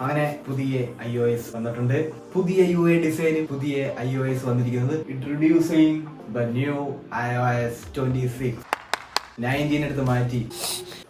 അങ്ങനെ പുതിയ iOS വന്നിട്ടുണ്ട്. പുതിയ UI ഡിസൈൻ, പുതിയ iOS വന്നിരിക്കുന്നത്. Introducing the new iOS 26. 19 എടുത്ത് മാറ്റി.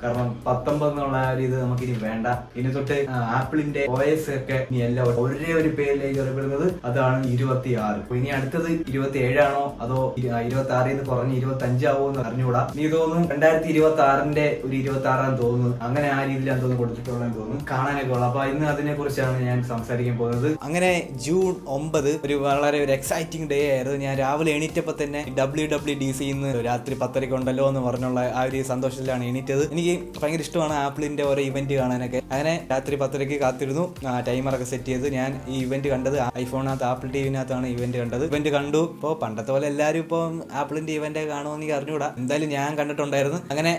കാരണം 19 എന്നുള്ള ഇത് നമുക്കിനി വേണ്ട. ഇനി തൊട്ട് ആപ്പിളിന്റെ OS ഒക്കെ ഇനി എല്ലാം ഒരേ ഒരു പേരിലേക്ക് അറിയപ്പെടുന്നത്, അതാണ് 26. ഇനി അടുത്തത് 27 ആണോ അതോ 26 കുറഞ്ഞ് 25 ആവോ എന്ന് അറിഞ്ഞുകൂടാ. നീ തോന്നുന്നു 2026 ഒരു 26 തോന്നുന്നു. അങ്ങനെ ആ രീതിയിലാണ് തോന്നുന്നു കൊടുത്തിട്ടുള്ളതെന്ന് തോന്നുന്നു. കാണാനൊക്കെ ഉള്ളു. അപ്പൊ ഇന്ന് അതിനെ കുറിച്ചാണ് ഞാൻ സംസാരിക്കാൻ പോകുന്നത്. അങ്ങനെ ജൂൺ 9 ഒരു വളരെ ഒരു എക്സൈറ്റിംഗ് ഡേ ആയിരുന്നു. ഞാൻ രാവിലെ എണീറ്റപ്പോ തന്നെ WWDC രാത്രി 10:30 ഉണ്ടല്ലോ എന്ന് പറഞ്ഞുള്ള ആ ഒരു സന്തോഷത്തിലാണ് എണീറ്റത്. എനിക്ക് ഭയങ്കര ഇഷ്ടമാണ് ആപ്പിളിന്റെ ഓരോ ഇവന്റ് കാണാനൊക്കെ. അങ്ങനെ രാത്രി 10:30 കാത്തിരുന്നു. ടൈമറൊക്കെ സെറ്റ് ചെയ്ത് ഞാൻ ഈ ഇവന്റ് കണ്ടത് ഐഫോണിനകത്ത്, ആപ്പിൾ ടിവിനകത്താണ് ഇവന്റ് കണ്ടത്. ഇവന്റ് കണ്ടു. ഇപ്പോൾ പണ്ടത്തെ പോലെ എല്ലാവരും ഇപ്പോൾ ആപ്പിളിന്റെ ഇവന്റ് കാണുമെന്ന് എനിക്ക് അറിഞ്ഞുകൂടാ. എന്തായാലും ഞാൻ കണ്ടിട്ടുണ്ടായിരുന്നു. അങ്ങനെ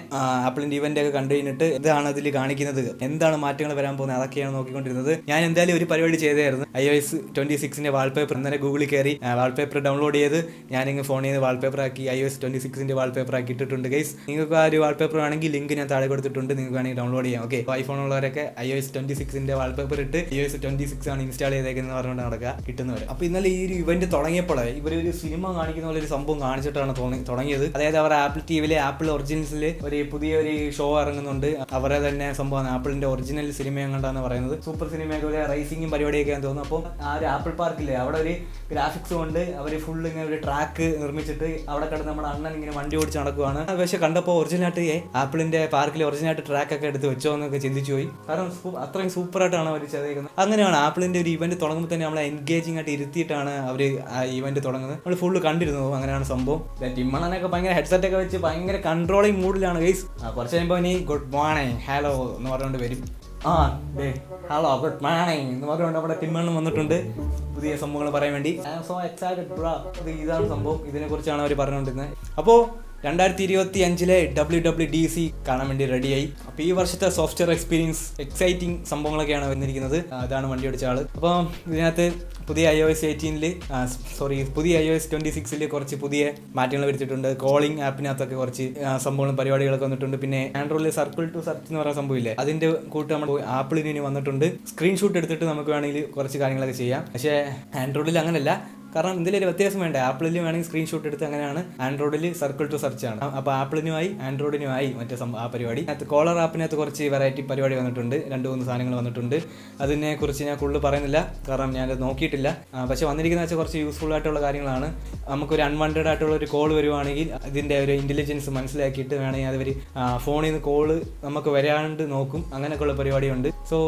ആപ്പിളിന്റെ ഇവന്റ് ഒക്കെ കണ്ടു കഴിഞ്ഞിട്ട് ഇതാണ് അതിൽ കാണിക്കുന്നത്, എന്താണ് മാറ്റങ്ങൾ വരാൻ പോകുന്നത്, അതൊക്കെയാണ് നോക്കിക്കൊണ്ടിരുന്നത്. ഞാൻ എന്തായാലും ഒരു പരിപാടി ചെയ്തായിരുന്നു. iOS 26 വാൾപേപ്പർ ഇന്നലെ ഗൂഗിളിൽ കയറി വാൾപേപ്പർ ഡൗൺലോഡ് ചെയ്ത് ഞാനിങ്ങ് ഫോണിൽ നിന്ന് വാൾപേപ്പർ ആക്കി iOS 26 വാൾപേപ്പർ ആക്കി ഇട്ടിട്ടുണ്ട് ഗൈസ്. നിങ്ങൾക്ക് ആ ഒരു വാൾപേപ്പർ ആണെങ്കിൽ ലിങ്ക് ഞാൻ താഴെ കൊടുത്തിട്ടുണ്ട്, നിങ്ങൾക്ക് വേണമെങ്കിൽ ഡൗൺലോഡ് ചെയ്യാം. ഓക്കെ, ഐഫോൺ ഉള്ളവരൊക്കെ iOS 26 വാൾപേപ്പർ ഇട്ട് iOS 26 ആണ് ഇൻസ്റ്റാൾ ചെയ്തേക്കുന്നത് പറഞ്ഞുകൊണ്ട് നടക്കുക കിട്ടുന്നവർ. അപ്പോൾ ഇന്നലെ ഈ ഒരു ഇവന്റ് തുടങ്ങിയപ്പോൾ ഇവരൊരു സിനിമ കാണിക്കുന്ന പോലെ ഒരു സംഭവം കാണിച്ചിട്ടാണ് തുടങ്ങിയത്. അതായത് അവർ ആപ്പിൾ ടിവിയിലെ ആപ്പിൾ ഒറിജിനൽസിൽ ഒരു പുതിയൊരു ഷോ ഇറങ്ങുന്നുണ്ട്. അവരെ തന്നെ സംഭവമാണ്, ആപ്പിളിന്റെ ഒറിജിനൽ സിനിമ എങ്ങാണ്ടാന്ന് പറയുന്നത്. സൂപ്പർ സിനിമയൊക്കെ റൈസിംഗും പരിപാടിയൊക്കെ തോന്നുന്നു. അപ്പം ആ ഒരു ആപ്പിൾ പാർക്കില്ലേ, അവിടെ ഒരു ഗ്രാഫിക്സ് കൊണ്ട് അവർ ഫുൾ ഇങ്ങനെ ഒരു ട്രാക്ക് നിർമ്മിച്ചിട്ട് അവിടെ കിടന്ന് നമ്മുടെ അണ്ണൻ ഇങ്ങനെ വണ്ടി ഓടിച്ച് നടക്കുവാണ്. പക്ഷെ കണ്ടപ്പോൾ ഒറിജിനലായിട്ട് ആപ്പിളിന്റെ പാർക്കിൽ ഒറിജിനലായിട്ട് ട്രാക്ക് ഒക്കെ എടുത്ത് വെച്ചോ എന്നൊക്കെ ചിന്തിച്ചു പോയി. കാരണം അത്രയും സൂപ്പറായിട്ടാണ് അവർ ചെയ്തേക്കുന്നത്. അങ്ങനെയാണ് ആപ്പിളിന്റെ ഒരു ഇവന്റ് തുടങ്ങുമ്പോൾ തന്നെ നമ്മളെ എൻഗേജിംഗ് ആയിട്ട് ഇരുത്തിയിട്ടാണ് അവർ ആ ഇവന്റ് തുടങ്ങുന്നത്. നമ്മൾ ഫുള്ള് കണ്ടിരുന്നു. അങ്ങനെയാണ് സംഭവം. ടിമ്മണനൊക്കെ ഭയങ്കര ഹെഡ്സെറ്റ് ഒക്കെ വെച്ച് ഭയങ്കര കൺട്രോളിങ് മൂഡിലാണ് ഗൈസ്. കുറച്ച് കഴിയുമ്പോൾ ഇനി ഗുഡ് മോർണിംഗ് ഹലോ എന്ന് പറഞ്ഞുകൊണ്ട് വരും. ഹലോ ഗുഡ് മോർണിംഗ് എന്ന് പറഞ്ഞുകൊണ്ട് അവിടെ ടിമ്മണ്ണൻ വന്നിട്ടുണ്ട് പുതിയ സംഭവങ്ങൾ പറയാൻ വേണ്ടി. So excited bro. ഇതാണ് സംഭവം. ഇതിനെ കുറിച്ചാണ് അവർ പറഞ്ഞുകൊണ്ടിരുന്നത്. അപ്പോൾ 2025 WWDC കാണാൻ വേണ്ടി റെഡിയായി. അപ്പോൾ ഈ വർഷത്തെ സോഫ്റ്റ്വെയർ എക്സ്പീരിയൻസ് എക്സൈറ്റിംഗ് സംഭവങ്ങളൊക്കെയാണ് വന്നിരിക്കുന്നത്. അതാണ് വണ്ടി ഓടിച്ച ആള്. അപ്പോൾ ഇതിനകത്ത് പുതിയ iOS 26 കുറച്ച് പുതിയ മാറ്റങ്ങൾ വരുത്തിയിട്ടുണ്ട്. കോളിംഗ് ആപ്പിനകത്തൊക്കെ കുറച്ച് സംഭവങ്ങളും പരിപാടികളൊക്കെ വന്നിട്ടുണ്ട്. പിന്നെ ആൻഡ്രോയിഡിൽ സർക്കിൾ ടു സെർച്ച് എന്ന് പറയുന്ന സംഭവമില്ലേ, അതിന്റെ കൂട്ട് നമ്മൾ ആപ്പിളിന് വന്നിട്ടുണ്ട്. സ്ക്രീൻഷോട്ട് എടുത്തിട്ട് നമുക്ക് വേണമെങ്കിൽ കുറച്ച് കാര്യങ്ങളൊക്കെ ചെയ്യാം. പക്ഷേ ആൻഡ്രോയിഡിൽ അങ്ങനെയല്ല. കാരണം ഇതിലൊരു വ്യത്യാസം വേണ്ടേ. ആപ്പിളിൽ വേണമെങ്കിൽ സ്ക്രീൻഷോട്ട് എടുത്ത് അങ്ങനെയാണ്, ആൻഡ്രോയിഡിൽ സർക്കിൾ ടു സെർച്ച് ആണ്. അപ്പോൾ ആപ്പിളിനുമായി ആൻഡ്രോയിഡിനുമായി മറ്റേ ആ പരിപാടി. കോളർ ആപ്പിനകത്ത് കുറച്ച് വെറൈറ്റി പരിപാടി വന്നിട്ടുണ്ട്. 2-3 സാധനങ്ങൾ വന്നിട്ടുണ്ട്. അതിനെ കുറിച്ച് ഞാൻ കൂടുതൽ പറയുന്നില്ല, കാരണം ഞാനത് നോക്കിയിട്ടില്ല. പക്ഷെ വന്നിരിക്കുന്ന വെച്ചാൽ കുറച്ച് യൂസ്ഫുൾ ആയിട്ടുള്ള കാര്യങ്ങളാണ്. നമുക്കൊരു അൺവാണ്ടഡ് ആയിട്ടുള്ള ഒരു കോൾ വരുവാണെങ്കിൽ ഇതിൻ്റെ ഒരു ഇൻ്റലിജൻസ് മനസ്സിലാക്കിയിട്ട് വേണമെങ്കിൽ അത് ഒരു ഫോണിൽ നിന്ന് കോള് നമുക്ക് വരാണ്ട് നോക്കും. അങ്ങനെയൊക്കെയുള്ള പരിപാടിയുണ്ട്. So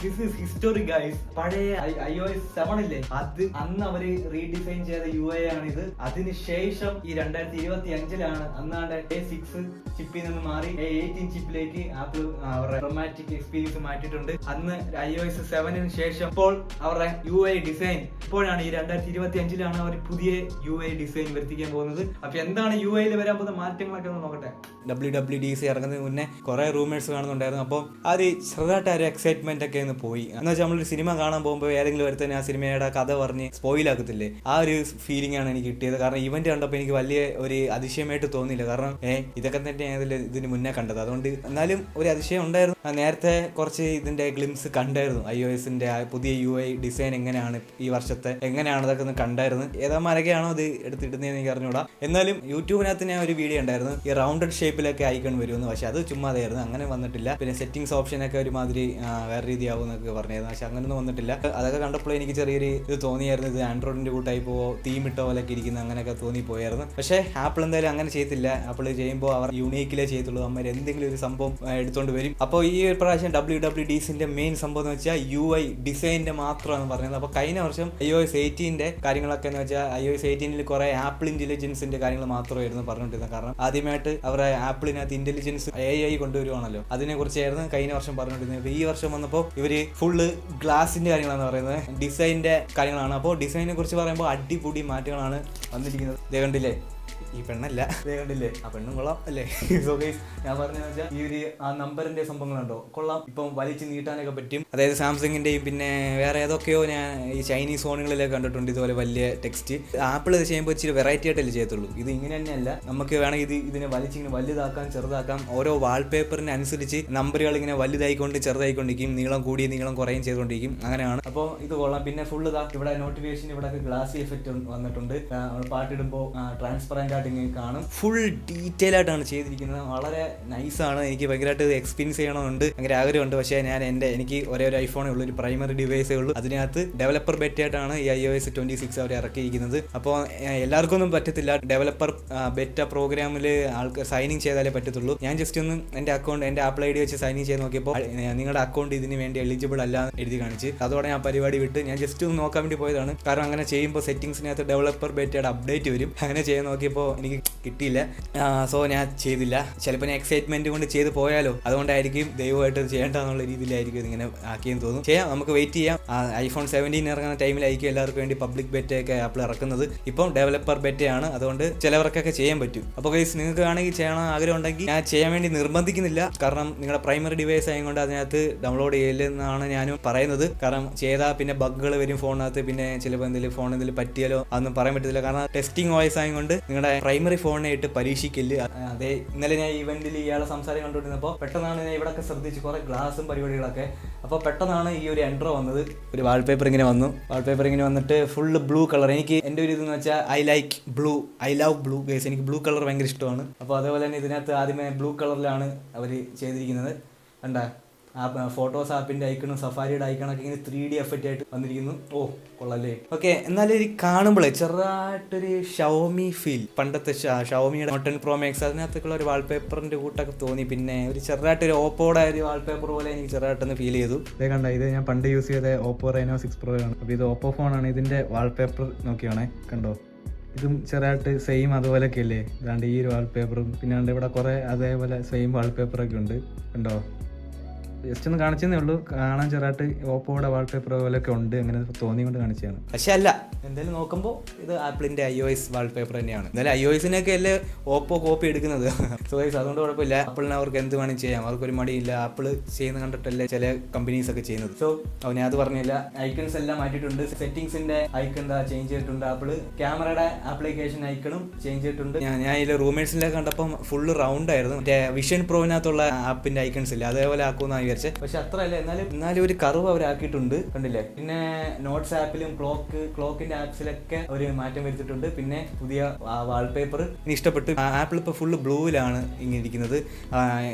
this is history guys. പഴയ iOS 7 ഇല്ലേ, അത് അന്ന് അവര് റീഡിസൈൻ ചെയ്ത UI ആണിത്. അതിനുശേഷം ഈ 2025 അന്നാണ്ട് A6 ചിപ്പിൽ നിന്ന് മാറി A18 ചിപ്പിലേക്ക് ആപ്പിൾ അവരുടെ റൊമാറ്റിക് എക്സ്പീരിയൻസ് മാറ്റിയിട്ടുണ്ട്. അന്ന് iOS 7 ശേഷം ഇപ്പോൾ അവരുടെ UI ഡിസൈൻ ഇപ്പോഴാണ് ഈ 2025 അവർ പുതിയ UI ഡിസൈൻ വരുത്തിക്കാൻ പോകുന്നത്. അപ്പൊ എന്താണ് UIയിൽ വരാൻ പോകുന്ന മാറ്റങ്ങളൊക്കെ ഒന്ന് നോക്കട്ടെ. WWDC ഇറങ്ങുന്നതിന് മുന്നേ കുറെ റൂമേഴ്സ് കാണുന്നുണ്ടായിരുന്നു. അപ്പോൾ അത് ചെറുതായിട്ട് ഒരു എക്സൈറ്റ്മെന്റ് ഒക്കെ ഒന്ന് പോയി. എന്ന് വെച്ചാൽ നമ്മളൊരു സിനിമ കാണാൻ പോകുമ്പോൾ ഏതെങ്കിലും ഒരുത്തന്നെ ആ സിനിമയുടെ കഥ പറഞ്ഞ് സ്പോയിലാക്കത്തില്ലേ, ആ ഒരു ഫീലിംഗ് ആണ് എനിക്ക് കിട്ടിയത്. കാരണം ഇവന്റ് കണ്ടപ്പോൾ എനിക്ക് വലിയ ഒരു അതിശയമായിട്ട് തോന്നിയില്ല. കാരണം ഇതൊക്കെ തന്നെ ഇതിന് മുന്നേ കണ്ടത്, അതുകൊണ്ട് എന്നാലും ഒരു അതിശയം ഉണ്ടായിരുന്നു. നേരത്തെ കുറച്ച് ഇതിന്റെ ഗ്ലിംസ് കണ്ടായിരുന്നു. iOSന്റെ പുതിയ UI ഡിസൈൻ എങ്ങനെയാണ് ഈ വർഷത്തെ, എങ്ങനെയാണ് അതൊക്കെ ഒന്ന് കണ്ടായിരുന്നു. ഏതാമാരൊക്കെയാണോ അത് എടുത്തിടുന്നതെന്ന് എനിക്ക് അറിഞ്ഞൂടാ. എന്നാലും യൂട്യൂബിനകത്ത് ഞാൻ ഒരു വീഡിയോ ഉണ്ടായിരുന്നു, ഈ റൗണ്ടഡ് ഷേപ്പിലൊക്കെ ഐക്കൺ വരുമെന്ന്. പക്ഷെ അത് ചുമ്മാതായിരുന്നു, അങ്ങനെ വന്നിട്ടില്ല. പിന്നെ സെറ്റിംഗ്സ് ഓപ്ഷനൊക്കെ ഒരുമാതിരി വേറെ രീതിയാവും എന്നൊക്കെ പറഞ്ഞായിരുന്നു. പക്ഷെ അങ്ങനെയൊന്നും വന്നിട്ടില്ല. അതൊക്കെ കണ്ടപ്പോൾ എനിക്ക് ചെറിയൊരു ഇത് തോന്നിയായിരുന്നു, ഇത് ആൻഡ്രോയിഡിന്റെ കൂട്ടായി തീം ഇട്ട പോലെയൊക്കെ ഇരിക്കുന്ന അങ്ങനെയൊക്കെ തോന്നിപ്പോയായിരുന്നു. പക്ഷേ ആപ്പിൾ എന്തായാലും അങ്ങനെ ചെയ്യത്തില്ല. ആപ്പിൾ ചെയ്യുമ്പോൾ അവർ യൂണീക്കിലേ ചെയ്യത്തുള്ളൂ. അമ്മ എന്തെങ്കിലും ഒരു സംഭവം എടുത്തുകൊണ്ട് വരും. അപ്പോൾ ഈ ഒരു പ്രാവശ്യം WWDCന്റെ മെയിൻ സംഭവം എന്ന് വെച്ചാൽ UI ഡിസൈനിന്റെ മാത്രമാണ് പറഞ്ഞത്. അപ്പോൾ കഴിഞ്ഞ വർഷം iOS 18 കാര്യങ്ങളൊക്കെ എന്ന് വെച്ചാൽ iOS 18 കുറെ ആപ്പിൾ ഇന്റലിജൻസിന്റെ കാര്യങ്ങൾ മാത്രമായിരുന്നു പറഞ്ഞുകൊണ്ടിരുന്നത്. കാരണം ആദ്യമായിട്ട് അവരുടെ ആപ്പിളിനകത്ത് ഇന്റലിജൻസ് AI കൊണ്ടുവരുവാണല്ലോ, അതിനെ കുറിച്ചായിരുന്നു കഴിഞ്ഞ വർഷം പറഞ്ഞുകൊണ്ടിരുന്നത്. ഈ വർഷം വന്നപ്പോൾ ഇവര് ഫുള്ള് ഗ്ലാസിന്റെ കാര്യങ്ങളാണ് പറയുന്നത്, ഡിസൈനിന്റെ കാര്യങ്ങളാണ്. അപ്പോൾ ഡിസൈനെ കുറിച്ച് പറയുമ്പോൾ അടിപൊളി മാറ്റങ്ങളാണ് വന്നിരിക്കുന്നത്. കണ്ടില്ലേ, ഈ പെണ്ണല്ല, ഇതേ കണ്ടില്ലേ, ആ പെണ്ണും കൊള്ളാം അല്ലേ. സോ ഗൈസ്, ഞാൻ പറഞ്ഞതെന്ന് വെച്ചാൽ ഈ ഒരു ആ നമ്പറിന്റെ സംഭവങ്ങളുണ്ടോ കൊള്ളാം, ഇപ്പം വലിച്ച് നീട്ടാനൊക്കെ പറ്റും. അതായത് സാംസങ്ങിന്റെയും പിന്നെ വേറെ ഏതൊക്കെയോ ഞാൻ ഈ ചൈനീസ് ഫോണുകളിലൊക്കെ കണ്ടിട്ടുണ്ട് ഇതുപോലെ വലിയ ടെക്സ്റ്റ്. ആപ്പിൾ ഇത് ചെയ്യുമ്പോൾ ഇച്ചിരി വെറൈറ്റി ആയിട്ടല്ലേ ചെയ്യത്തുള്ളൂ. ഇത് ഇങ്ങനെ തന്നെയല്ല, നമുക്ക് വേണമെങ്കിൽ ഇതിനെ വലിച്ചിങ്ങനെ വലുതാക്കാം ചെറുതാക്കാം. ഓരോ വാൾപേപ്പറിന് അനുസരിച്ച് നമ്പറുകൾ ഇങ്ങനെ വലുതായിക്കൊണ്ട് ചെറുതായിക്കൊണ്ടിരിക്കും, നീളം കൂടിയ നീളം കുറയും ചെയ്തുകൊണ്ടിരിക്കും, അങ്ങനെയാണ്. അപ്പോൾ ഇത് കൊള്ളാം. പിന്നെ ഫുള്ള് ഇവിടെ നോട്ടിഫിക്കേഷൻ ഇവിടെ ഗ്ലാസി എഫക്റ്റ് വന്നിട്ടുണ്ട്. പാട്ടിടുമ്പോൾ ട്രാൻസ്പെറന്റ് ആയിട്ട് ഇങ്ങനെ കാണും. ഫുൾ ഡീറ്റെയിൽ ആയിട്ടാണ് ചെയ്തിരിക്കുന്നത്, വളരെ നൈസാണ്. എനിക്ക് ഭയങ്കരമായിട്ട് എക്സ്പീരിയൻസ് ചെയ്യണമെന്നുണ്ട്, ഭയങ്കര ആഗ്രഹമുണ്ട്. പക്ഷേ എനിക്ക് ഒരേ ഒരു ഐഫോണേ ഉള്ളൂ, ഒരു പ്രൈമറി ഡിവൈസേ ഉള്ളൂ. അതിനകത്ത് ഡെവലപ്പർ ബെറ്റ ആയിട്ടാണ് ഈ iOS 26 അവർ ഇറക്കിയിരിക്കുന്നത്. അപ്പോൾ എല്ലാവർക്കും ഒന്നും പറ്റത്തില്ല. ഡെവലപ്പർ ബെറ്റ പ്രോഗ്രാമിൽ ആൾക്കാർ സൈനിങ് ചെയ്താലേ പറ്റത്തുള്ളൂ. ഞാൻ ജസ്റ്റ് ഒന്ന് എൻ്റെ ആപ്പിൾ ID വെച്ച് സൈനിങ് ചെയ്ത് നോക്കിയപ്പോൾ നിങ്ങളുടെ അക്കൗണ്ട് ഇതിന് വേണ്ടി എലിജിബിൾ അല്ല എഴുതി കാണിച്ച്. അതോടെ ഞാൻ പരിപാടി വിട്ട് ഞാൻ ജസ്റ്റ് ഒന്ന് നോക്കാൻ വേണ്ടി പോയതാണ്. കാരണം അങ്ങനെ ചെയ്യുമ്പോൾ സെറ്റിംഗ്സിനകത്ത് ഡെവലപ്പർ ബെറ്റയുടെ അപ്ഡേറ്റ് വരും. അങ്ങനെ ചെയ്യാൻ നോക്കിയപ്പോൾ എനിക്ക് കിട്ടിയില്ല. സോ ഞാൻ ചെയ്തില്ല. ചിലപ്പോൾ ഞാൻ എക്സൈറ്റ്മെന്റ് കൊണ്ട് ചെയ്ത് പോയാലോ, അതുകൊണ്ടായിരിക്കും ദൈവമായിട്ട് ചെയ്യേണ്ടെന്നുള്ള രീതിയിലായിരിക്കും ഇതിങ്ങനെ ആക്കിയെന്ന് തോന്നുന്നു. ചെയ്യാം, നമുക്ക് വെയിറ്റ് ചെയ്യാം. iPhone 17 ഇറങ്ങുന്ന ടൈമിലായിരിക്കും എല്ലാവർക്കും വേണ്ടി പബ്ലിക് ബെറ്റയൊക്കെ ആപ്പിൾ ഇറക്കുന്നത്. ഇപ്പം ഡെവലപ്പർ ബെറ്റയാണ്, അതുകൊണ്ട് ചിലവർക്കൊക്കെ ചെയ്യാൻ പറ്റും. അപ്പോൾ ഗൈസ്, നിങ്ങൾക്ക് വേണമെങ്കിൽ ചെയ്യണം ആഗ്രഹം ഉണ്ടെങ്കിൽ ഞാൻ ചെയ്യാൻ വേണ്ടി നിർബന്ധിക്കുന്നില്ല. കാരണം നിങ്ങളുടെ പ്രൈമറി ഡിവൈസ് ആയതുകൊണ്ട് അതിനകത്ത് ഡൗൺലോഡ് ചെയ്യില്ലെന്നാണ് ഞാനും പറയുന്നത്. കാരണം ചെയ്താൽ പിന്നെ ബഗ്ഗുകൾ വരും ഫോണിനകത്ത്, പിന്നെ ചിലപ്പോൾ എന്തെങ്കിലും ഫോൺ എന്തെങ്കിലും പറ്റിയാലോ അതൊന്നും പറയാൻ പറ്റത്തില്ല. കാരണം ടെസ്റ്റിംഗ് വോയിസ് ആയതുകൊണ്ട് നിങ്ങളുടെ പ്രൈമറി ഫോണിനെ ഇട്ട് പരീക്ഷിക്കില്ല. അതെ, ഇന്നലെ ഞാൻ ഇവന്റിൽ ഇയാളെ സംസാരം കണ്ടുകൊണ്ടിരുന്നപ്പോൾ പെട്ടെന്നാണ് ഞാൻ ഇവിടെയൊക്കെ ശ്രദ്ധിച്ച് കുറേ ഗ്ലാസും പരിപാടികളൊക്കെ. അപ്പോൾ പെട്ടെന്നാണ് ഈ ഒരു എൻട്രോ വന്നത്. ഒരു വാൾപേപ്പർ ഇങ്ങനെ വന്നിട്ട് ഫുള്ള് ബ്ലൂ കളർ. എനിക്ക് എൻ്റെ ഒരു ഇതെന്ന് വെച്ചാൽ ഐ ലവ് ബ്ലൂ ഗൈസ്. എനിക്ക് ബ്ലൂ കളർ ഭയങ്കര ഇഷ്ടമാണ്. അപ്പോൾ അതേപോലെ തന്നെ ഇതിനകത്ത് ആദ്യമേ ബ്ലൂ കളറിലാണ് അവർ ചെയ്തിരിക്കുന്നത്. കണ്ടാ, ആ ഫോട്ടോസ് ആപ്പിൻ്റെ ഐക്കണും സഫാരിയുടെ ഐക്കണൊക്കെ ഇങ്ങനെ 3D എഫക്റ്റ് ആയിട്ട് വന്നിരിക്കുന്നു. ഓ കൊള്ളല്ലേ. ഓക്കെ, എന്നാലും ഇത് കാണുമ്പോഴേ ചെറുതായിട്ടൊരു ഷവോമി ഫീൽ, പണ്ടത്തെ ഷവോമിയുടെ Note 10 Pro Max അതിനകത്തേക്കുള്ള ഒരു വാൾപേപ്പറിൻ്റെ കൂട്ടൊക്കെ തോന്നി. പിന്നെ ഒരു ചെറുതായിട്ടൊരു ഓപ്പോയുടെ ഒരു വാൾപേപ്പർ പോലെ എനിക്ക് ചെറുതായിട്ടൊന്ന് ഫീൽ ചെയ്തു. ഇതേ കണ്ട, ഇത് ഞാൻ പണ്ട് യൂസ് ചെയ്ത ഓപ്പോ Reno 6 Pro ആണ്. അപ്പോൾ ഇത് ഓപ്പോ ഫോണാണ്. ഇതിൻ്റെ വാൾപേപ്പർ നോക്കിയാണേ, കണ്ടോ, ഇതും ചെറുതായിട്ട് സെയിം അതുപോലെയൊക്കെ അല്ലേ. ഇതാണ്ട് ഈ ഒരു വാൾപേപ്പറും പിന്നെ ഇവിടെ കുറേ അതേപോലെ സെയിം വാൾപേപ്പറൊക്കെ ഉണ്ട്, കണ്ടോ. ജസ്റ്റ് ഒന്ന് കാണിച്ചതേ ഉള്ളൂ. കാണാൻ ചെറുതായിട്ട് ഓപ്പോയുടെ വാൾപേപ്പർ പോലെയൊക്കെ ഉണ്ട്, അങ്ങനെ തോന്നിക്കൊണ്ട് കാണിച്ചതാണ്. പക്ഷെ അല്ല, എന്തായാലും നോക്കുമ്പോൾ ഇത് ആപ്പിളിന്റെ iOS വാൾപേപ്പർ തന്നെയാണ്. എന്തായാലും iOSനൊക്കെ അല്ലേ ഓപ്പോ കോപ്പി എടുക്കുന്നത്. സോ ഗൈസ്, അതുകൊണ്ട് കുഴപ്പമില്ല. ആപ്പിളിന് അവർക്ക് എന്ത് വേണമെങ്കിൽ ചെയ്യാം, അവർക്കൊരു മടിയില്ല. ആപ്പിൾ ചെയ്യുന്ന കണ്ടിട്ടല്ലേ ചില കമ്പനീസ് ഒക്കെ ചെയ്യുന്നത്. സോ ഞാൻ അത് പറഞ്ഞില്ല. ഐക്കൺസ് എല്ലാം മാറ്റിയിട്ടുണ്ട്. സെറ്റിംഗ്സിന്റെ ഐക്കൺ ചേഞ്ച് ചെയ്തിട്ടുണ്ട് ആപ്പിള്. ക്യാമറയുടെ ആപ്ലിക്കേഷൻ ഐക്കണും ചേഞ്ച് ചെയ്തിട്ടുണ്ട്. ഞാൻ ഇതിൽ റൂമേഴ്സിലൊക്കെ കണ്ടപ്പോൾ ഫുള്ള് റൗണ്ട് ആയിരുന്നു. മറ്റേ വിഷൻ പ്രോവിനകത്തുള്ള ആപ്പിന്റെ ഐക്കൺസ് ഇല്ല, അതേപോലെ ആക്കുമെന്നാണ് വിചാരിച്ചത്. പക്ഷെ അത്ര അല്ല, എന്നാലും ഒരു കർവ് അവരാക്കിയിട്ടുണ്ട്, കണ്ടില്ലേ. പിന്നെ നോട്ട്സ് ആപ്പിലും ക്ലോക്കിന്റെ ആപ്സിലൊക്കെ അവർ മാറ്റം വരുത്തിയിട്ടുണ്ട്. പിന്നെ പുതിയ വാൾപേപ്പർ എനിക്ക് ഇഷ്ടപ്പെട്ടു. ആപ്പിൾ ഇപ്പോൾ ഫുള്ള് ബ്ലൂവിലാണ് ഇങ്ങനെ ഇരിക്കുന്നത്.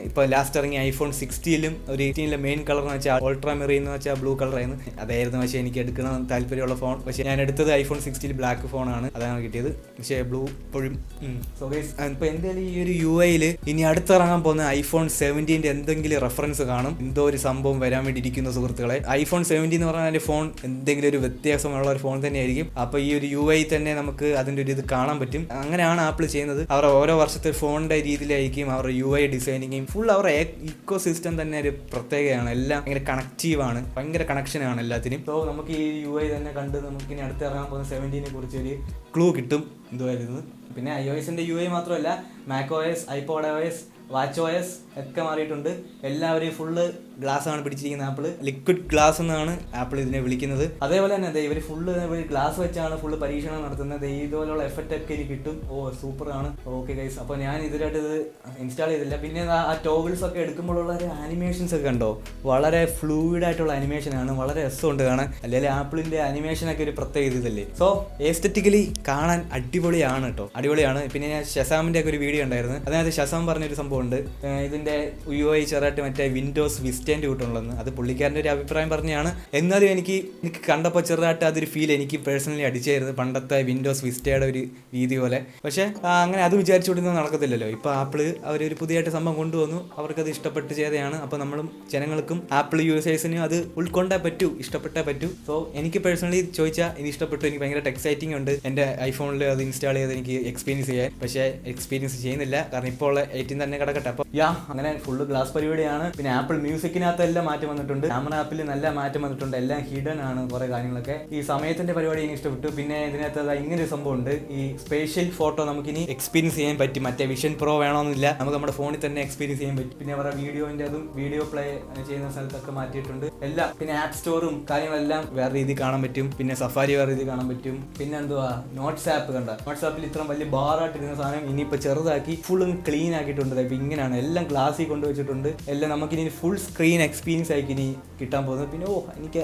ഇപ്പോൾ ലാസ്റ്റ് ഇറങ്ങിയ iPhone 16ലും ഒരു 18ലെ മെയിൻ കളർ എന്ന് വെച്ചാൽ അൾട്രാ മെറീൻ എന്ന് വെച്ചാൽ ബ്ലൂ കളറായിരുന്നു. അതായിരുന്നു പക്ഷേ എനിക്ക് എടുക്കണം താല്പര്യമുള്ള ഫോൺ. പക്ഷേ ഞാൻ എടുത്തത് iPhone 16 ബ്ലാക്ക് ഫോണാണ്, അതാണ് കിട്ടിയത്. പക്ഷേ ബ്ലൂ ഇപ്പോഴും. സോ ഗൈസ്, ഇപ്പോൾ എന്തായാലും ഈ ഒരു UIയിൽ ഇനി അടുത്തിറങ്ങാൻ പോകുന്ന iPhone 17ന്റെ എന്തെങ്കിലും റെഫറൻസ് കാണും. എന്തോ ഒരു സംഭവം വരാൻ വേണ്ടി ഇരിക്കുന്ന സുഹൃത്തുക്കളെ. iPhone 17 എന്ന് പറഞ്ഞാൽ ഫോൺ എന്തെങ്കിലും ഒരു വ്യത്യാസമുള്ള ഒരു ഫോൺ തന്നെയായിരിക്കും. അപ്പോൾ ഈ ഒരു UI തന്നെ നമുക്ക് അതിൻ്റെ ഒരു ഇത് കാണാൻ പറ്റും. അങ്ങനെയാണ് ആപ്പിൾ ചെയ്യുന്നത്. അവർ ഓരോ വർഷത്തെ ഫോണിന്റെ രീതിയിലായിരിക്കും അവരുടെ UI ഡിസൈനിങ്ങും ഫുൾ അവരുടെ ഇക്കോ സിസ്റ്റം തന്നെ ഒരു പ്രത്യേകതയാണ്. എല്ലാം ഭയങ്കര കണക്റ്റീവാണ്, ഭയങ്കര കണക്ഷനാണ് എല്ലാത്തിനും. സോ നമുക്ക് ഈ UI തന്നെ കണ്ട് നമുക്ക് ഇനി അടുത്തിറങ്ങാൻ പോകുന്ന 17നെ കുറിച്ച് ഒരു ക്ലൂ കിട്ടും എന്തുവായിരുന്നു. പിന്നെ iOSന്റെ UI മാത്രമല്ല, macOS, iPadOS, watchOS ഒക്കെ മാറിയിട്ടുണ്ട്. എല്ലാവരെയും ഫുള്ള് ഗ്ലാസ് ആണ് പിടിച്ചിരിക്കുന്നത് ആപ്പിൾ. ലിക്വിഡ് ഗ്ലാസ് എന്നാണ് ആപ്പിൾ ഇതിനെ വിളിക്കുന്നത്. അതേപോലെ തന്നെ ഇവർ ഫുള്ള് ഗ്ലാസ് വെച്ചാണ് ഫുള്ള് പരീക്ഷണം നടത്തുന്നത്. ഇതുപോലുള്ള എഫക്റ്റ് ഒക്കെ എനിക്ക് കിട്ടും. ഓ സൂപ്പർ ആണ്. ഓക്കെ ഗൈസ്, അപ്പോൾ ഞാൻ ഇതിലായിട്ട് ഇത് ഇൻസ്റ്റാൾ ചെയ്തില്ല. പിന്നെ ആ ടോഗിൾസ് ഒക്കെ എടുക്കുമ്പോഴുള്ള ഒരു ആനിമേഷൻസ് ഒക്കെ ഉണ്ടോ, വളരെ ഫ്ലൂയിഡ് ആയിട്ടുള്ള അനിമേഷനാണ്, വളരെ രസമുണ്ട് കാണാൻ. അല്ലെങ്കിൽ ആപ്പിളിന്റെ അനിമേഷനൊക്കെ ഒരു പ്രത്യേക ഇതല്ലേ. സോ എസ്തെറ്റിക്കലി കാണാൻ അടിപൊളിയാണ് കേട്ടോ, അടിപൊളിയാണ്. പിന്നെ ഞാൻ ഷസാമിന്റെ ഒക്കെ ഒരു വീഡിയോ ഉണ്ടായിരുന്നു, അതിനകത്ത് ഷസാം പറഞ്ഞൊരു സംഭവം ഉണ്ട്. ഇതിന്റെ UI ചെറുതായിട്ട് മറ്റേ വിൻഡോസ് വിസ്റ്റേന്റെ കൂട്ടുള്ളതെന്ന്. അത് പുള്ളിക്കാരൻ്റെ ഒരു അഭിപ്രായം പറഞ്ഞാണ്. എന്നാലും എനിക്ക് കണ്ടപ്പോൾ ചെറുതായിട്ട് അതൊരു ഫീൽ എനിക്ക് പേഴ്സണലി അടിച്ചായിരുന്നു, പണ്ടത്തെ വിൻഡോസ് വിസ്റ്റയുടെ ഒരു രീതി പോലെ. പക്ഷേ അങ്ങനെ അത് വിചാരിച്ചുകൊണ്ടിരുന്നത് നടക്കത്തില്ലല്ലോ. ഇപ്പോൾ ആപ്പിള് അവരൊരു പുതിയതായിട്ട് സംഭവം കൊണ്ടുവന്നു, അവർക്കത് ഇഷ്ടപ്പെട്ട് ചെയ്തതാണ്. അപ്പോൾ നമ്മളും ജനങ്ങൾക്കും ആപ്പിൾ യൂസേഴ്സിനും അത് ഉൾക്കൊണ്ടേ പറ്റൂ, ഇഷ്ടപ്പെട്ടേ പറ്റൂ. സോ എനിക്ക് പേഴ്സണലി ചോദിച്ചാൽ ഇത് ഇഷ്ടപ്പെട്ടു. എനിക്ക് ഭയങ്കര എക്സൈറ്റിംഗ് ഉണ്ട് എൻ്റെ ഐഫോണിൽ അത് ഇൻസ്റ്റാൾ ചെയ്ത് എനിക്ക് എക്സ്പീരിയൻസ് ചെയ്യാൻ. പക്ഷേ എക്സ്പീരിയൻസ് ചെയ്യുന്നില്ല, കാരണം ഇപ്പോൾ ഉള്ള 18 തന്നെ കിടക്കട്ടെ. അപ്പോൾ അങ്ങനെ ഫുള്ള് ഗ്ലാസ് പരിപാടിയാണ്. പിന്നെ ആപ്പിൾ മ്യൂസിക് ക്ലിക്കിനകത്ത് എല്ലാം മാറ്റം വന്നിട്ടുണ്ട്. ക്യാമറ ആപ്പിൽ നല്ല മാറ്റം വന്നിട്ടുണ്ട്. എല്ലാം ഹിഡൻ ആണ് കുറെ കാര്യങ്ങളൊക്കെ. ഈ സമയത്തിന്റെ പരിപാടി എനിക്ക് ഇഷ്ടപ്പെട്ടു. പിന്നെ ഇതിനകത്ത് ഇങ്ങനെ ഒരു സംഭവം ഉണ്ട്. ഈ സ്പേഷ്യൽ ഫോട്ടോ നമുക്കിനി എക്സ്പീരിയൻസ് ചെയ്യാൻ പറ്റും. മറ്റേ വിഷൻ പ്രോ വേണമെന്നില്ല, നമുക്ക് നമ്മുടെ ഫോണിൽ തന്നെ എക്സ്പീരിയൻസ് ചെയ്യാൻ പറ്റും. പിന്നെ അവരുടെ വീഡിയോന്റെ അതും വീഡിയോ പ്ലേ ചെയ്യുന്ന സ്ഥലത്തൊക്കെ മാറ്റിയിട്ടുണ്ട് എല്ലാം. പിന്നെ ആപ്പ് സ്റ്റോറും കാര്യങ്ങളെല്ലാം വേറെ രീതിയിൽ കാണാൻ പറ്റും. പിന്നെ സഫാരി വേറെ രീതിയിൽ കാണാൻ പറ്റും. പിന്നെ എന്തുവാ നോട്ട്സ് ആപ്പ് കണ്ട, നോട്ട്സ് ആപ്പിൽ ഇത്ര വലിയ ബാറായിട്ടിരുന്ന സാധനം ഇനിയിപ്പോൾ ചെറുതാക്കി ഫുള്ളും ക്ലീൻ ആക്കിയിട്ടുണ്ട്. ഇപ്പം ഇങ്ങനെയാണ് എല്ലാം ഗ്ലാസ്സിൽ കൊണ്ടുവച്ചിട്ടുണ്ട്. എല്ലാം നമുക്കിനി ഫുൾ സ്ക്രീൻ എക്സ്പീരിയൻസ് ആയിരിക്കും ഇനി കിട്ടാൻ പോകുന്നത്. പിന്നെ എനിക്ക്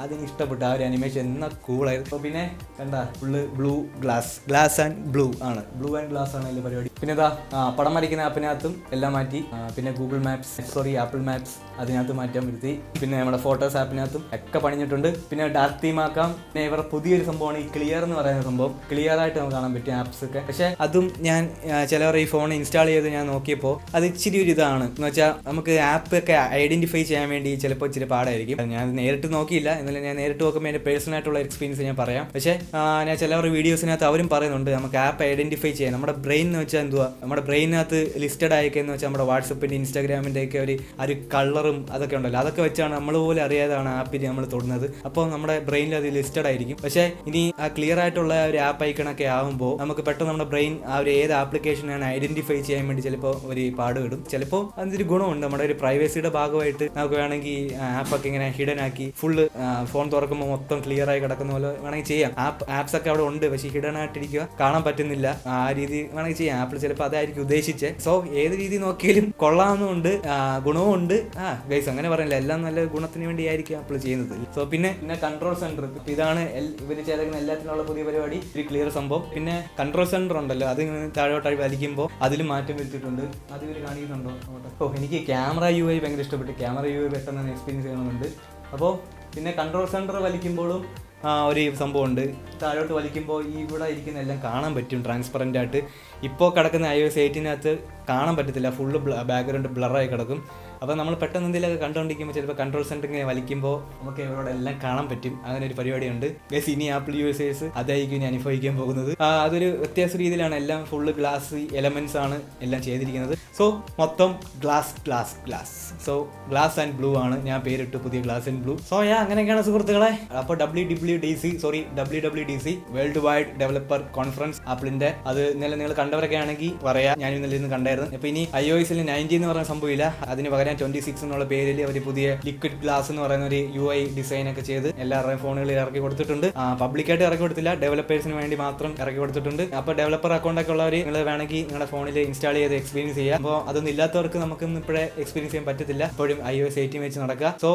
അതിന് ഇഷ്ടപ്പെട്ടു ആ ഒരു അനിമേഷൻ, എന്നാ കൂളായിരുന്നു. അപ്പോൾ പിന്നെ കണ്ട full blue glass and blue ആണ്, ബ്ലൂ ആൻഡ് ഗ്ലാസ് ആണ് അതിൻ്റെ പരിപാടി. പിന്നെ ഇതാ പടം വരയ്ക്കുന്ന ആപ്പിനകത്തും എല്ലാം മാറ്റി. പിന്നെ ഗൂഗിൾ മാപ്സ് ആപ്പിൾ മാപ്സ് അതിനകത്ത് മാറ്റാൻ വരുത്തി. പിന്നെ നമ്മുടെ ഫോട്ടോസ് ആപ്പിനകത്തും ഒക്കെ പണിഞ്ഞിട്ടുണ്ട്. പിന്നെ ഡാർക്ക് തീം ആക്കാം. പിന്നെ ഇവരുടെ പുതിയൊരു സംഭവമാണ് ഈ ക്ലിയർ എന്ന് പറയുന്ന സംഭവം. ക്ലിയർ ആയിട്ട് നമുക്ക് കാണാൻ പറ്റും ആപ്സ് ഒക്കെ. പക്ഷെ അതും ഞാൻ ചിലവർ ഈ ഫോൺ ഇൻസ്റ്റാൾ ചെയ്ത് ഞാൻ നോക്കിയപ്പോൾ അത് ഇച്ചിരി ഒരു ഇതാണ് എന്ന് വെച്ചാൽ നമുക്ക് ആപ്പ് ഒക്കെ ഐഡന്റിഫൈ ചെയ്യാൻ വേണ്ടി ചിലപ്പോൾ ഇച്ചിരി പാടായിരിക്കും. ഞാൻ നേരിട്ട് നോക്കിയില്ല, എന്നാലും ഞാൻ നേരിട്ട് നോക്കുമ്പോൾ എൻ്റെ പേഴ്സണൽ ആയിട്ടുള്ള എക്സ്പീരിയൻസ് ഞാൻ പറയാം. പക്ഷേ ഞാൻ ചിലവരുടെ വീഡിയോസിനകത്ത് അവരും പറയുന്നുണ്ട് നമുക്ക് ആപ്പ് ഐഡന്റിഫൈ ചെയ്യാൻ. നമ്മുടെ ബ്രെയിൻ എന്ന് വെച്ചാൽ എന്തുവാ, നമ്മുടെ ബ്രെയിനകത്ത് ലിസ്റ്റഡ് ആയിക്കെന്ന് വെച്ചാൽ നമ്മുടെ വാട്സപ്പിൻ്റെ ഇൻസ്റ്റാഗ്രാമിൻ്റെ ഒക്കെ ഒരു കളറും അതൊക്കെ ഉണ്ടല്ലോ, അതൊക്കെ വെച്ചാണ് നമ്മൾ പോലും അറിയാതാണ് ആപ്പിന് നമ്മൾ തൊടുന്നത്. അപ്പോൾ നമ്മുടെ ബ്രെയിനിൽ അത് ലിസ്റ്റഡ് ആയിരിക്കും. പക്ഷേ ഇനി ആ ക്ലിയർ ആയിട്ടുള്ള ഒരു ആപ്പ് ഐക്കണൊക്കെ ആകുമ്പോൾ നമുക്ക് പെട്ടെന്ന് നമ്മുടെ ബ്രെയിൻ ആ ഒരു ഏത് ആപ്ലിക്കേഷനാണ് ഐഡന്റിഫൈ ചെയ്യാൻ വേണ്ടി ചിലപ്പോൾ ഒരു പാടുപെടും. ചിലപ്പോൾ അതിൻ്റെ ഗുണമുണ്ട്, നമ്മുടെ ഒരു പ്രൈവസിയുടെ ഭാഗമായിട്ട് നമുക്ക് വേണമെങ്കിൽ ആപ്പൊക്കെ ഇങ്ങനെ ഹിഡൻ ആക്കി ഫുള്ള് ഫോൺ തുറക്കുമ്പോൾ മൊത്തം ക്ലിയർ ആയി കിടക്കുന്ന പോലെ വേണമെങ്കിൽ ചെയ്യാം. ആപ്സ് ഒക്കെ അവിടെ ഉണ്ട്, പക്ഷേ ഹിഡൻ ആയിട്ടിരിക്കുക, കാണാൻ പറ്റുന്നില്ല. ആ രീതി വേണമെങ്കിൽ ചെയ്യാം. ആപ്പിൾ ചിലപ്പോൾ അതായിരിക്കും ഉദ്ദേശിച്ചത്. സോ ഏത് രീതി നോക്കിയാലും കൊള്ളാവുന്നുണ്ട്, ഗുണവും ഉണ്ട്. ഗൈസ് അങ്ങനെ പറയുന്നില്ല, എല്ലാം നല്ല ഗുണത്തിന് വേണ്ടിയായിരിക്കും ആപ്പിൾ ചെയ്യുന്നത്. സോ പിന്നെ കൺട്രോൾ സെന്റർ, ഇതാണ് ഇവർ ചെയ്തേക്കുന്ന എല്ലാത്തിനുള്ള പുതിയ പരിപാടി, ഒരു ക്ലിയർ സംഭവം. പിന്നെ കൺട്രോൾ സെന്റർ ഉണ്ടല്ലോ, അത് താഴോട്ടായി വലിക്കുമ്പോൾ അതിലും മാറ്റം വരുത്തിയിട്ടുണ്ട്. അത് ഇവർ കാണിക്കുന്നുണ്ടോ? എനിക്ക് ക്യാമറ UI ഭയങ്കര ഇഷ്ടപ്പെട്ടു. ക്യാമറ UI പെട്ടെന്ന് എക്സ്പീരിയൻസ് ചെയ്യണമെന്നുണ്ട്. അപ്പോൾ പിന്നെ കൺട്രോൾ സെന്റർ വലിക്കുമ്പോഴും ഒരു സംഭവമുണ്ട്. താഴോട്ട് വലിക്കുമ്പോൾ ഇവിടെ ഇരിക്കുന്ന എല്ലാം കാണാൻ പറ്റും ട്രാൻസ്പെറൻ്റ് ആയിട്ട്. ഇപ്പോൾ കിടക്കുന്ന iOS 18 കാണാൻ പറ്റത്തില്ല, ഫുള്ള് ബാക്ക്ഗ്രൗണ്ട് ബ്ലറായി കിടക്കും. അപ്പോൾ നമ്മൾ പെട്ടെന്ന് എന്തെങ്കിലുമൊക്കെ കണ്ടുകൊണ്ടിരിക്കുമ്പോൾ ചിലപ്പോൾ കൺട്രോൾ സെന്റർ ഇങ്ങനെ വലിക്കുമ്പോൾ നമുക്ക് ഇവരോട് എല്ലാം കാണാൻ പറ്റും. അങ്ങനെ ഒരു പരിപാടിയുണ്ട്. ഗൈസ് ഇനി ആപ്പിൾ യൂസേഴ്സ് അതായിരിക്കും ഇനി അനുഭവിക്കാൻ പോകുന്നത്. അതൊരു വ്യത്യാസ രീതിയിലാണ്, എല്ലാം ഫുള്ള് ഗ്ലാസ് എലമെന്റ്സ് ആണ് എല്ലാം ചെയ്തിരിക്കുന്നത്. സോ മൊത്തം glass so glass and blue ആണ് ഞാൻ പേരിട്ടു, പുതിയ ഗ്ലാസ് ആൻഡ് ബ്ലൂ. സോ അങ്ങനെയൊക്കെയാണ് സുഹൃത്തുക്കളെ. അപ്പോൾ WWDC world wide developer conference ആപ്പിളിന്റെ, അത് ഇന്നലെ നിങ്ങൾ കണ്ടവരൊക്കെ ആണെങ്കിൽ പറയാം, ഞാൻ ഇന്നലെ ഇന്ന് കണ്ടായിരുന്നു. അപ്പോൾ ഇനി iOS 19 എന്ന് പറയുന്ന സംഭവമില്ല, അതിന് പകരം 26 എന്നുള്ള പേരിൽ അവർ പുതിയ ലിക്വിഡ് ഗ്ലാസ് എന്ന് പറയുന്ന ഒരു UI ഡിസൈൻ ഒക്കെ ചെയ്ത് എല്ലാവരുടെയും ഫോണുകളിൽ ഇറക്കി കൊടുത്തിട്ടുണ്ട്. പബ്ലിക്കായിട്ട് ഇറക്കി കൊടുത്തില്ല, ഡെവലപ്പേഴ്സിന് വേണ്ടി മാത്രം ഇറക്കി കൊടുത്തിട്ടുണ്ട്. അപ്പോൾ ഡെവലപ്പർ അക്കൗണ്ട് ഒക്കെ ഉള്ളവർ നിങ്ങൾ വേണമെങ്കിൽ നിങ്ങളുടെ ഫോണിൽ ഇൻസ്റ്റാൾ ചെയ്ത് എക്സ്പീരിയൻസ് ചെയ്യാം. അപ്പോൾ അതൊന്നും ഇല്ലാത്തവർക്ക് നമുക്കൊന്നും ഇപ്പോഴേ എക്സ്പീരിയൻസ് ചെയ്യാൻ പറ്റത്തില്ല, ഇപ്പോഴും iOS 18 വെച്ച് നടക്കുക. സോ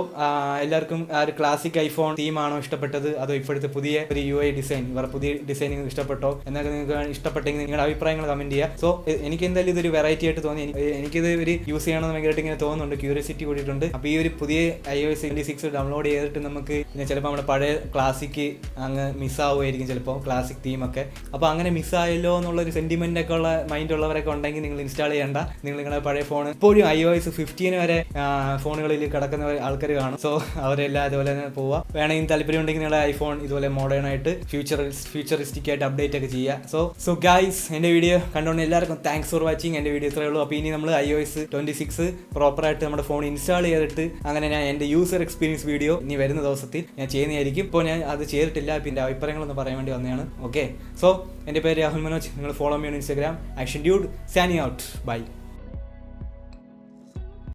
എല്ലാവർക്കും ആ ഒരു ക്ലാസിക് ഐഫോൺ തീമാണോ ഇഷ്ടപ്പെട്ടത്, അതോ ഇപ്പോഴത്തെ പുതിയ ഒരു UI ഡിസൈൻ, ഇവർ പുതിയ ഡിസൈൻ നിങ്ങൾക്ക് ഇഷ്ടപ്പെട്ടോ എന്നൊക്കെ നിങ്ങൾക്ക് ഇഷ്ടപ്പെട്ടെങ്കിൽ നിങ്ങളുടെ അഭിപ്രായങ്ങൾ കമന്റ് ചെയ്യുക. സോ എനിക്ക് എന്തായാലും ഇതൊരു വെറൈറ്റി ആയിട്ട് തോന്നി, എനിക്കിത് ഒരു യൂസ് ചെയ്യണമെന്ന് ഭയങ്കരമായിട്ട് ഇങ്ങനെ തോന്നുന്നുണ്ട്, ക്യൂരിയോസിറ്റി കൂടിയിട്ടുണ്ട്. അപ്പോൾ ഈ ഒരു പുതിയ iOS 26 ഡൗൺലോഡ് ചെയ്തിട്ട് നമുക്ക് ചിലപ്പോൾ നമ്മുടെ പഴയ ക്ലാസിക് അങ്ങ് മിസ്സാവുമായിരിക്കും, ചിലപ്പോൾ ക്ലാസിക് തീമൊക്കെ. അപ്പോൾ അങ്ങനെ മിസ്സായല്ലോ എന്നുള്ളൊരു സെന്റിമെന്റ് ഒക്കെ ഉള്ള മൈൻഡ് ഉള്ളവരൊക്കെ ഉണ്ടെങ്കിൽ നിങ്ങൾ ഇൻസ്റ്റാൾ ചെയ്യേണ്ട. നിങ്ങൾ നിങ്ങളുടെ പഴയ ഫോൺ ഇപ്പോഴും iOS 15 വരെ ഫോണുകളിൽ കിടക്കുന്ന ആൾക്കാർ കാണും. സോ അവരെല്ലാം അതുപോലെ തന്നെ പോവുക. വേണമെങ്കിൽ താല്പര്യം ഉണ്ടെങ്കിൽ നിങ്ങളുടെ ഐഫോൺ ഇതുപോലെ മോഡേൺ ആയിട്ട് ഫ്യൂച്ചറിസ്റ്റിക് ആയിട്ട് അപ്ഡേറ്റ് ഒക്കെ ചെയ്യുക. സോ ഗൈസ്, എൻ്റെ വീഡിയോ കണ്ടുകൊണ്ട് എല്ലാവർക്കും താങ്ക്സ് ഫോർ വാച്ചിങ്. എൻ്റെ വീഡിയോ ഇത്രയേ ഉള്ളൂ. അപ്പോൾ ഇനി നമ്മൾ iOS 26 പ്രോപ്പറായിട്ട് നമ്മുടെ ഫോൺ ഇൻസ്റ്റാൾ ചെയ്തിട്ട് അങ്ങനെ ഞാൻ എൻ്റെ യൂസർ എക്സ്പീരിയൻസ് വീഡിയോ ഇനി വരുന്ന ദിവസത്തിൽ ഞാൻ ചെയ്യുന്നതായിരിക്കും. ഇപ്പോൾ ഞാൻ അത് ചെയ്തിട്ടില്ല, പിന്നെ അഭിപ്രായങ്ങളൊന്ന് പറയാൻ വേണ്ടി വന്നതാണ്. ഓക്കെ, സോ എൻ്റെ പേര് രാഹുൽ മനോജ്. നിങ്ങൾ follow me on Instagram, action dude. Signing out. By.